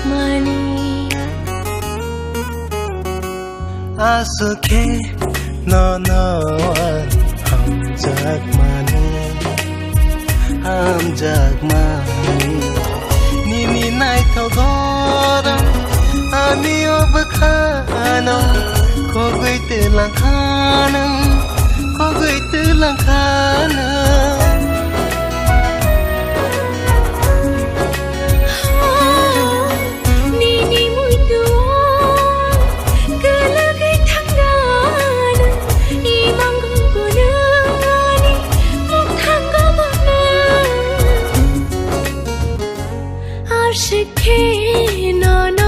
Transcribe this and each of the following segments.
money. 아스케 너너한 함작마니 니니 나이터 거랑 아니 오버카노 거기 뜰랑카는 아쉽게 너는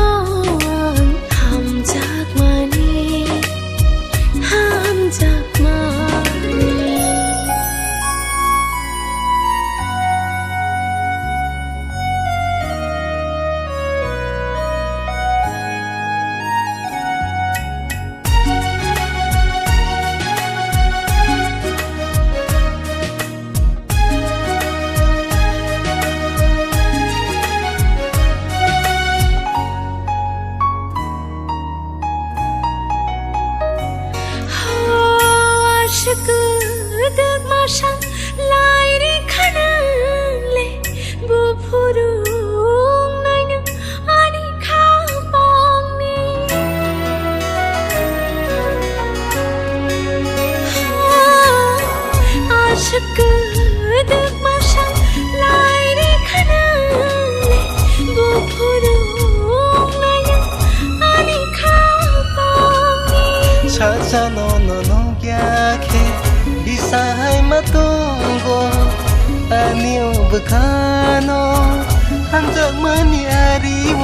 함작마니 Được mà sang lại đi khả năng lệ bố phụ đúng nơi nâng anh khá bóng đi aşık được mà sang lại đi khả năng lệ bố phụ đúng nơi nâng anh khá bóng đi 찾아 너는 오야게 비사이 마동고 아니 오버카노 함작마니 아리워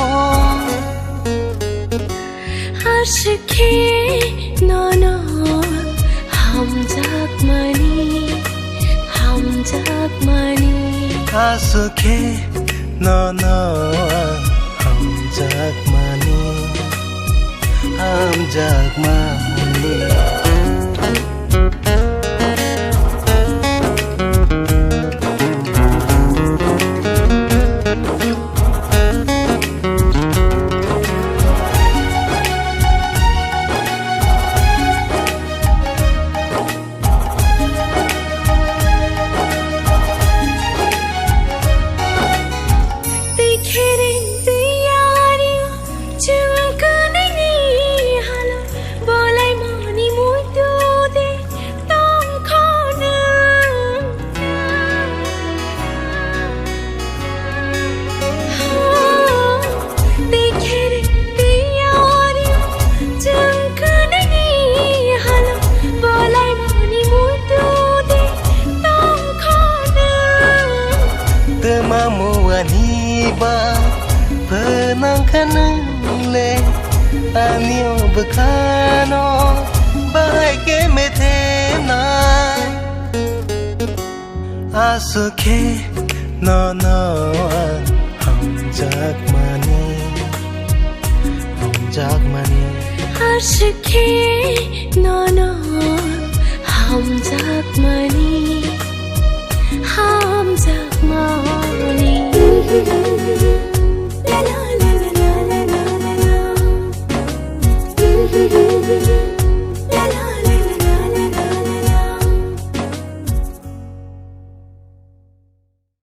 아쉽게 너는 함작마니 아쉽게 너는 함작마니 Temamuaniba penangkanale anio bekano bahagia metena asuke nonoan hamjakmani aşık